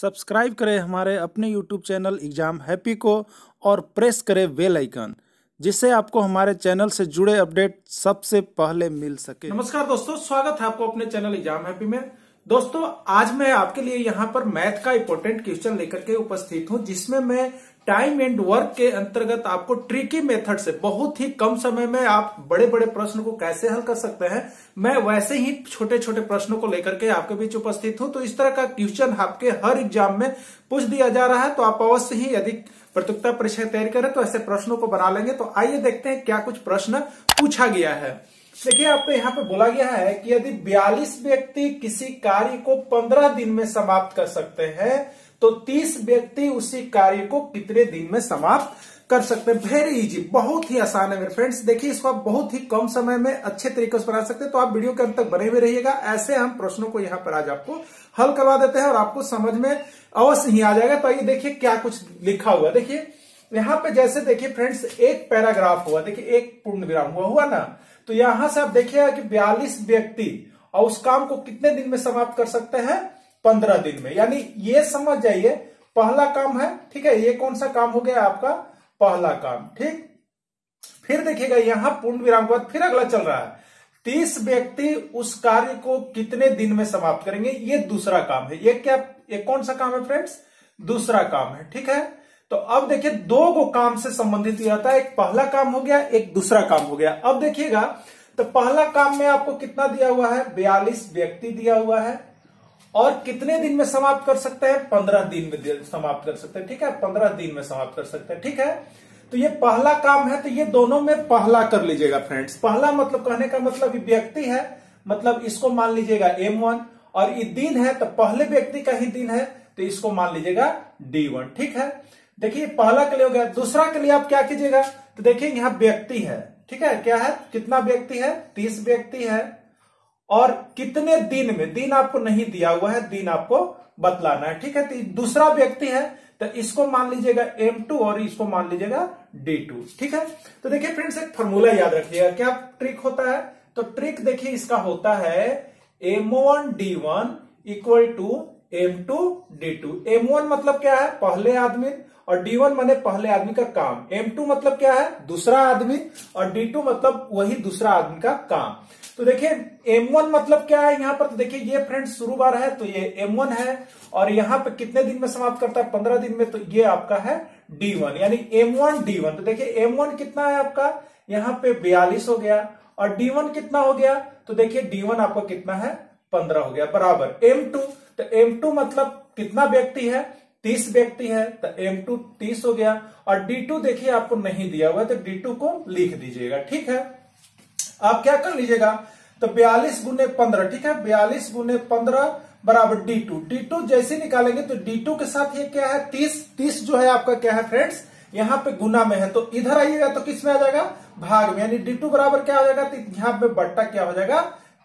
Subscribe करें हमारे अपने यूट्यूब चैनल एग्जाम हैप्पी को और प्रेस करें बेल आइकन, जिससे आपको हमारे चैनल से जुड़े अपडेट सबसे पहले मिल सके। नमस्कार दोस्तों, स्वागत है आपको अपने चैनल एग्जाम हैप्पी में। दोस्तों, आज मैं आपके लिए यहाँ पर मैथ का इंपॉर्टेंट क्वेश्चन लेकर के उपस्थित हूँ, जिसमें मैं टाइम एंड वर्क के अंतर्गत आपको ट्रिकी मेथड से बहुत ही कम समय में आप बड़े बड़े प्रश्न को कैसे हल कर सकते हैं, मैं वैसे ही छोटे छोटे प्रश्नों को लेकर के आपके बीच उपस्थित हूं। तो इस तरह का क्वेश्चन आपके हर एग्जाम में पूछ दिया जा रहा है, तो आप अवश्य ही यदि प्रतियोगिता परीक्षा तैयारी करें तो ऐसे प्रश्नों को बना लेंगे। तो आइए देखते हैं क्या कुछ प्रश्न पूछा गया है। देखिए, आपको यहाँ पे बोला गया है कि यदि 42 व्यक्ति किसी कार्य को 15 दिन में समाप्त कर सकते हैं, तो 30 व्यक्ति उसी कार्य को कितने दिन में समाप्त कर सकते हैं। वेरी इजी, बहुत ही आसान है मेरे फ्रेंड्स। देखिए, इसको आप बहुत ही कम समय में अच्छे तरीके से बना सकते हैं, तो आप वीडियो के अंत तक बने हुए रहिएगा। ऐसे हम प्रश्नों को यहाँ पर आज आपको हल करवा देते हैं और आपको समझ में अवश्य ही आ जाएगा। तो आइए देखिए क्या कुछ लिखा हुआ। देखिए यहाँ पे जैसे देखिए फ्रेंड्स, एक पैराग्राफ हुआ, देखिए एक पूर्ण विराम हुआ ना, तो यहां से आप देखिएगा कि 42 व्यक्ति और उस काम को कितने दिन में समाप्त कर सकते हैं, 15 दिन में। यानी ये समझ जाइए पहला काम है, ठीक है। ये कौन सा काम हो गया आपका, पहला काम, ठीक। फिर देखिएगा यहां पूर्ण विराम के बाद फिर अगला चल रहा है, 30 व्यक्ति उस कार्य को कितने दिन में समाप्त करेंगे, ये दूसरा काम है। ये क्या, ये कौन सा काम है फ्रेंड्स, दूसरा काम है, ठीक है। तो अब देखिए दो को काम से संबंधित ये आता है, एक पहला काम हो गया, एक दूसरा काम हो गया। अब देखिएगा तो पहला काम में आपको कितना दिया हुआ है, 42 व्यक्ति दिया हुआ है और कितने दिन में समाप्त कर सकते हैं, 15 दिन में समाप्त कर सकते हैं, ठीक है। 15 दिन में समाप्त कर सकते हैं, ठीक है। तो ये पहला काम है, तो ये दोनों में पहला कर लीजिएगा फ्रेंड्स। पहला मतलब कहने का मतलब व्यक्ति है, मतलब इसको मान लीजिएगा M1, और ये दिन है तो पहले व्यक्ति का ही दिन है, तो इसको मान लीजिएगा D1, ठीक है। देखिए पहला के लिए हो गया। दूसरा के लिए आप क्या कीजिएगा, तो देखिए यहाँ व्यक्ति है, ठीक है। क्या है, कितना व्यक्ति है, 30 व्यक्ति है और कितने दिन में, दिन आपको नहीं दिया हुआ है, दिन आपको बतलाना है, ठीक है। तो दूसरा व्यक्ति है तो इसको मान लीजिएगा M2 और इसको मान लीजिएगा D2, ठीक है। तो देखिए फ्रेंड्स, एक फॉर्मूला याद रखिएगा। क्या ट्रिक होता है, तो ट्रिक देखिए इसका होता है M1 D1 equal to M2 D2। M1 मतलब क्या है, पहले आदमी, और D1 माने पहले आदमी का काम। M2 मतलब क्या है, दूसरा आदमी, और D2 मतलब वही दूसरा आदमी का काम। तो देखिए M1 मतलब क्या है यहाँ पर, तो देखिए ये फ्रेंड्स शुरू बार है, तो ये M1 है, और यहाँ पे कितने दिन में समाप्त करता है, 15 दिन में, तो ये आपका है D1, यानी M1 D1। तो देखिए M1 कितना है आपका, यहाँ पे 42 हो गया, और D1 कितना हो गया, तो देखिए D1 आपका कितना है, 15 हो गया, बराबर M2। तो M2 मतलब कितना व्यक्ति है, 30 व्यक्ति है, तो M2 30 हो गया, और D2 देखिए आपको नहीं दिया हुआ है, तो D2 को लिख दीजिएगा, ठीक है। आप क्या कर लीजिएगा, तो 42 गुने 15, ठीक है, 42 गुने 15 बराबर D2 जैसे निकालेंगे तो D2 के साथ ये क्या है, 30 जो है आपका क्या है फ्रेंड्स, यहाँ पे गुना में है, तो इधर आइएगा तो किस में आ जाएगा, भाग में, यानी D2 बराबर क्या हो जाएगा, तो यहाँ पे बट्टा क्या हो जाएगा,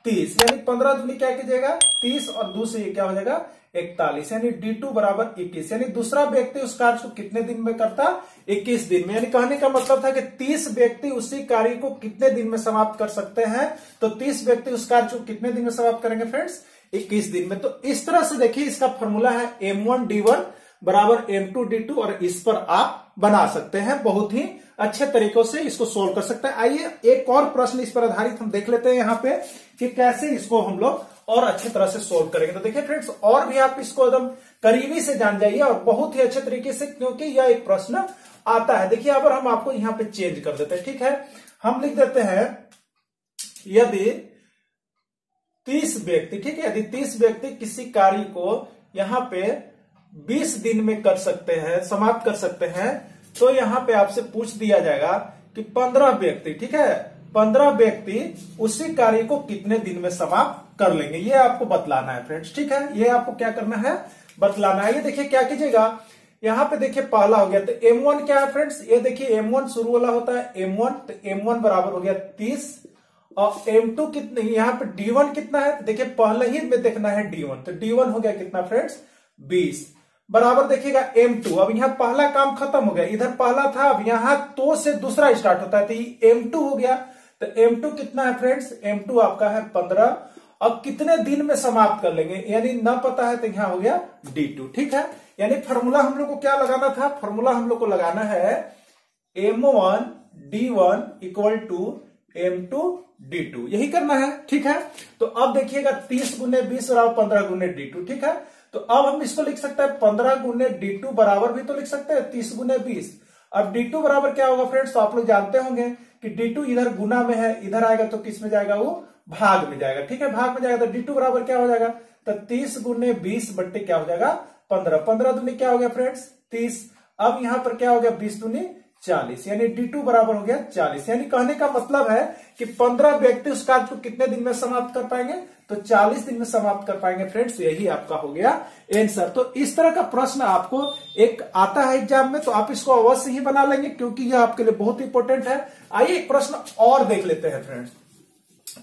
30, यानी 15 दूनी क्या कीजिएगा 30, और दूसरे ये क्या हो जाएगा 41, यानी D2 बराबर 21। यानी दूसरा व्यक्ति उस कार्य को कितने दिन में करता, 21 दिन में। यानी कहने का मतलब था कि 30 व्यक्ति उसी कार्य को कितने दिन में समाप्त कर सकते हैं, तो 30 व्यक्ति उस कार्य को कितने दिन में समाप्त करेंगे फ्रेंड्स, 21 दिन में। तो इस तरह से देखिए इसका फॉर्मूला है M1 D1 बराबर M2 D2, और इस पर आप बना सकते हैं, बहुत ही अच्छे तरीकों से इसको सोल्व कर सकते हैं। आइए एक और प्रश्न इस पर आधारित हम देख लेते हैं यहाँ पे कि कैसे इसको हम लोग और अच्छी तरह से सोल्व करेंगे। तो देखिए फ्रेंड्स, और भी आप इसको एकदम करीबी से जान जाइए और बहुत ही अच्छे तरीके से, क्योंकि यह एक प्रश्न आता है। देखिए अगर हम आपको यहाँ पे चेंज कर देते हैं, ठीक है, हम लिख देते हैं यदि 30 व्यक्ति, ठीक है, यदि 30 व्यक्ति किसी कार्य को यहाँ पे 20 दिन में कर सकते हैं, समाप्त कर सकते हैं, तो यहाँ पे आपसे पूछ दिया जाएगा कि 15 व्यक्ति, ठीक है, 15 व्यक्ति उसी कार्य को कितने दिन में समाप्त कर लेंगे, ये आपको बतलाना है फ्रेंड्स, ठीक है। ये आपको क्या करना है, बतलाना है। ये देखिए क्या कीजिएगा, यहाँ पे देखिए पहला हो गया, तो M1 क्या है फ्रेंड्स, ये देखिए M1 शुरू वाला होता है M1, तो M1 बराबर हो गया 30, और M2 कितने, यहाँ पे D1 कितना है, तो देखिए पहले ही में देखना है D1, तो D1 हो गया कितना फ्रेंड्स, 20 बराबर देखिएगा M2। अब यहाँ पहला काम खत्म हो गया, इधर पहला था, अब यहाँ तो से दूसरा स्टार्ट होता है, तो ये M2 हो गया, तो M2 कितना है फ्रेंड्स, M2 आपका है 15, अब कितने दिन में समाप्त कर लेंगे, यानी न पता है तो यहाँ हो गया D2। ठीक है, यानी फॉर्मूला हम लोग को क्या लगाना था, फॉर्मूला हम लोग को लगाना है M1D1 इक्वल टू M2D2, यही करना है। ठीक है, तो अब देखिएगा 30 गुने 20 बराबर 15 गुने D2। ठीक है, तो अब हम इसको लिख सकते हैं 15 गुने D2 बराबर भी तो लिख सकते हैं 30 गुने 20। अब D2 बराबर क्या होगा फ्रेंड्स, तो आप लोग जानते होंगे कि D2 इधर गुना में है, इधर आएगा तो किस में जाएगा, वो भाग में जाएगा। ठीक है, भाग में जाएगा तो D2 बराबर क्या हो जाएगा, तो 30 गुने 20 बट्टे क्या हो जाएगा 15, 15 दूनी क्या हो गया फ्रेंड्स 30। अब यहां पर क्या हो गया 20 दूनी 40, यानी D2 बराबर हो गया 40। यानी कहने का मतलब है कि 15 व्यक्ति उस कार्य को कितने दिन में समाप्त कर पाएंगे, तो 40 दिन में समाप्त कर पाएंगे फ्रेंड्स। यही आपका हो गया आंसर। तो इस तरह का प्रश्न आपको एक आता है एग्जाम में, तो आप इसको अवश्य ही बना लेंगे क्योंकि यह आपके लिए बहुत इंपॉर्टेंट है। आइए एक प्रश्न और देख लेते हैं फ्रेंड्स,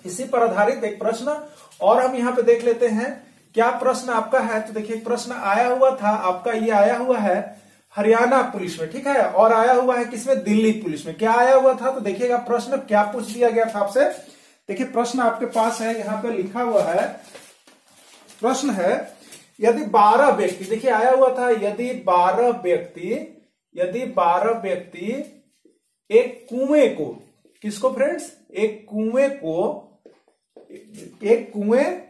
इसी पर आधारित एक प्रश्न और हम यहाँ पे देख लेते हैं क्या प्रश्न आपका है। तो देखिए प्रश्न आया हुआ था आपका, ये आया हुआ है हरियाणा पुलिस में। ठीक है, और आया हुआ है किसमें, दिल्ली पुलिस में। क्या आया हुआ था, तो देखिएगा प्रश्न क्या पूछ दिया गया था आपसे। देखिए प्रश्न आपके पास है, यहां पे लिखा हुआ है, प्रश्न है यदि 12 व्यक्ति, देखिए आया हुआ था यदि 12 व्यक्ति एक कुएं को, किसको फ्रेंड्स, एक कुएं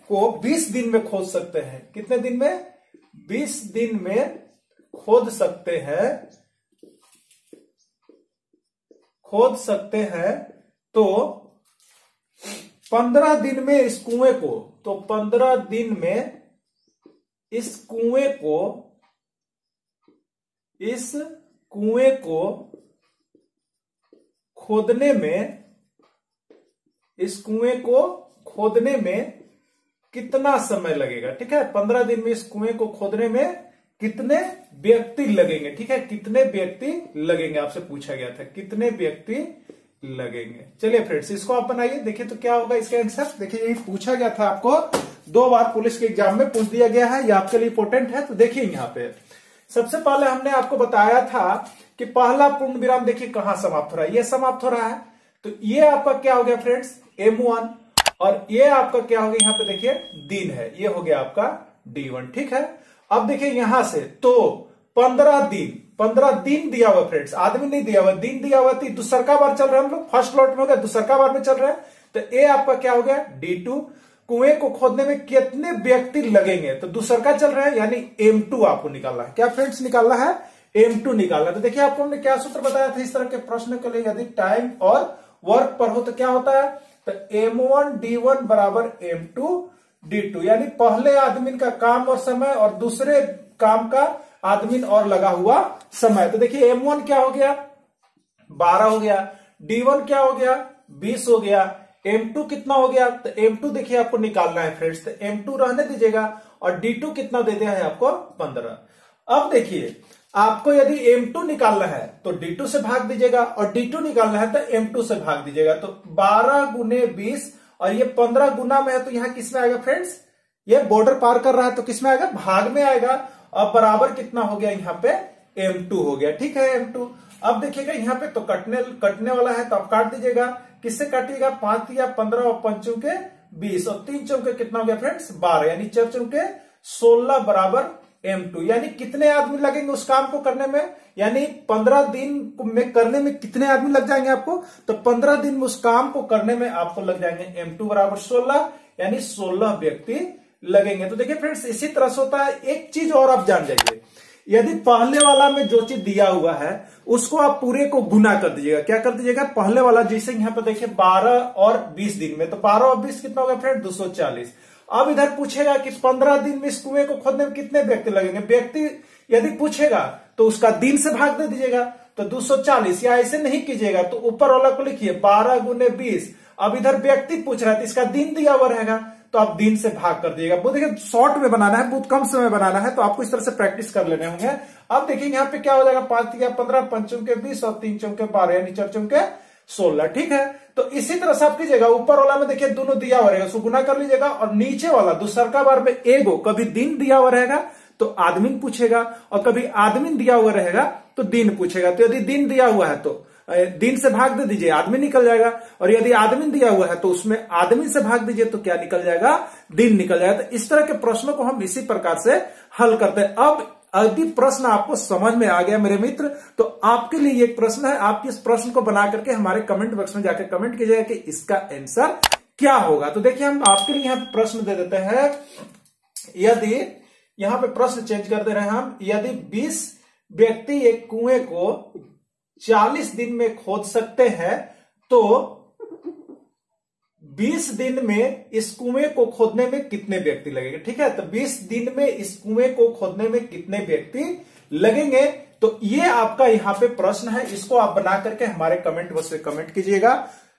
को 20 दिन में खोद सकते हैं। कितने दिन में, 20 दिन में खोद सकते हैं, तो 15 दिन में इस कुएं को, तो 15 दिन में इस कुएं को खोदने में कितना समय लगेगा। ठीक है, 15 दिन में इस कुएं को खोदने में कितने व्यक्ति लगेंगे। ठीक है, कितने व्यक्ति लगेंगे आपसे पूछा गया था, कितने व्यक्ति लगेंगे। चलिए फ्रेंड्स इसको आप बनाइए, देखिए तो क्या होगा इसका आंसर। देखिए यही पूछा गया था आपको, 2 बार पुलिस के एग्जाम में पूछ दिया गया है, ये आपके लिए इंपॉर्टेंट है। तो देखिए यहाँ पे सबसे पहले हमने आपको बताया था कि पहला पूर्ण विराम देखिए कहां समाप्त हो रहा है, ये समाप्त हो रहा है। तो ये आपका क्या हो गया फ्रेंड्स M1, और ये आपका क्या हो गया यहाँ पे देखिए दिन है, ये हो गया आपका D1। ठीक है, अब देखिए यहां से तो 15 दिन दिया हुआ फ्रेंड्स, आदमी नहीं दिया हुआ, दिन दिया हुआ थी। दूसरा बार चल रहा है, हम लोग फर्स्ट लॉट में हो गया, दूसरा बार में चल रहा है। तो ए आपका क्या हो गया D2। कुएं को खोदने में कितने व्यक्ति लगेंगे, तो दूसरा चल रहा है, यानी M2 आपको निकालना है। क्या फ्रेंड्स निकालना है, M2 निकालना है। तो देखिए आपको हमने क्या सूत्र बताया था इस तरह के प्रश्न के लिए, यदि टाइम और वर्क पर हो तो क्या होता है, तो M1D1 बराबर M2D2, यानी पहले आदमी का काम और समय और दूसरे काम का आदमी और लगा हुआ समय। तो देखिए M1 क्या हो गया 12 हो गया, D1 क्या हो गया 20 हो गया, M2 कितना हो गया, तो M2 देखिए आपको निकालना है फ्रेंड्स, तो M2 रहने दीजिएगा, और D2 कितना दे दिया है आपको 15। अब देखिए आपको यदि M2 निकालना है तो D2 से भाग दीजिएगा, और D2 निकालना है तो M2 से भाग दीजिएगा। तो 12 गुने 20, और ये 15 गुना में है तो यहां किसमें आएगा फ्रेंड्स, ये बॉर्डर पार कर रहा है तो किसमें आएगा, भाग में आएगा। अब बराबर कितना हो गया यहाँ पे M2 हो गया। ठीक है M2। अब देखिएगा यहाँ पे तो कटने वाला है, तो आप काट दीजिएगा। किससे काटिएगा, 5 या 15 और 5 चौके 20, और 3 चौके कितना हो गया फ्रेंड्स 12, यानी 4 चौके 16 बराबर M2। यानी कितने आदमी लगेंगे उस काम को करने में, यानी 15 दिन में करने में कितने आदमी लग जाएंगे आपको, तो 15 दिन में उस काम को करने में आपको लग जाएंगे M2 बराबर 16, यानी 16 व्यक्ति लगेंगे। तो देखिए फ्रेंड्स इसी तरह से होता है। एक चीज और आप जान जाइए, यदि पहले वाला में जो चीज दिया हुआ है उसको आप पूरे को गुना कर दीजिएगा। क्या कर दीजिएगा, पहले वाला जैसे यहाँ पे देखिए 12 और 20 दिन में, तो 12 और 20 कितना होगा फ्रेंड 240। अब इधर पूछेगा कि 15 दिन में इस कुएं को खोदने में कितने व्यक्ति लगेंगे, व्यक्ति यदि पूछेगा तो उसका दिन से भाग दे दीजिएगा, तो 240, या ऐसे नहीं कीजिएगा तो ऊपर वाला को लिखिए 12 गुने 20। अब इधर व्यक्ति पूछ रहा है तो इसका दिन दिया हुआ रहेगा, तो आप दिन से भाग कर दिएगा। वो देखिए शॉर्ट में बनाना है, बहुत कम समय बनाना है, तो आपको इस तरह से प्रैक्टिस कर लेने होंगे। अब देखिए यहाँ पे क्या हो जाएगा, 5 या 15, 5 चौके 20 और 3 चौके 12, यानी 4 चौके 16। ठीक है, तो इसी तरह से आप कीजिएगा। ऊपर वाला में देखिए दोनों दिया हुआ रहेगा, उसको गुना कर लीजिएगा, और नीचे वाला दूसरा बार में एगो कभी दिन दिया हुआ रहेगा तो आदमी पूछेगा, और कभी आदमी दिया हुआ रहेगा तो दिन पूछेगा। तो यदि दिन दिया हुआ है तो दिन से भाग दे दीजिए, आदमी निकल जाएगा। और यदि आदमी दिया हुआ है तो उसमें आदमी से भाग दीजिए तो क्या निकल जाएगा, दिन निकल जाएगा। तो इस तरह के प्रश्नों को हम इसी प्रकार से हल करते हैं। अब यदि प्रश्न आपको समझ में आ गया मेरे मित्र, तो आपके लिए एक प्रश्न है, आप इस प्रश्न को बना करके हमारे कमेंट बॉक्स में जाकर कमेंट कीजिएगा कि इसका आंसर क्या होगा। तो देखिए हम आपके लिए यहां पे प्रश्न दे देते हैं। यदि यहां पे प्रश्न चेंज कर दे रहे हैं हम, यदि 20 व्यक्ति एक कुएं को 40 दिन में खोद सकते हैं तो 20 दिन में इस कुएं को खोदने में कितने व्यक्ति लगेंगे। ठीक है, तो 20 दिन में इस कुएं को खोदने में कितने व्यक्ति लगेंगे, तो ये आपका यहां पे प्रश्न है। इसको आप बना करके हमारे कमेंट बॉक्स में कमेंट कीजिएगा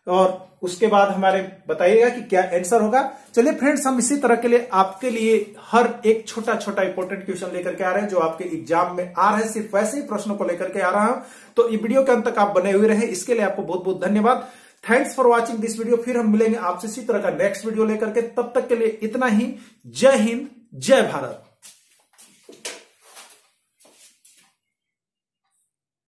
और उसके बाद हमारे बताइएगा कि क्या आंसर होगा। चलिए फ्रेंड्स, हम इसी तरह के लिए आपके लिए हर एक छोटा छोटा इंपॉर्टेंट क्वेश्चन लेकर के आ रहे हैं जो आपके एग्जाम में आ रहे हैं। सिर्फ वैसे ही प्रश्नों को लेकर के आ रहा हूं, तो ये वीडियो के अंत तक आप बने हुए रहे, इसके लिए आपको बहुत बहुत धन्यवाद। Thanks for watching this video. फिर हम मिलेंगे आपसे इसी तरह का नेक्स्ट वीडियो लेकर के, तब तक के लिए इतना ही। जय हिंद, जय भारत।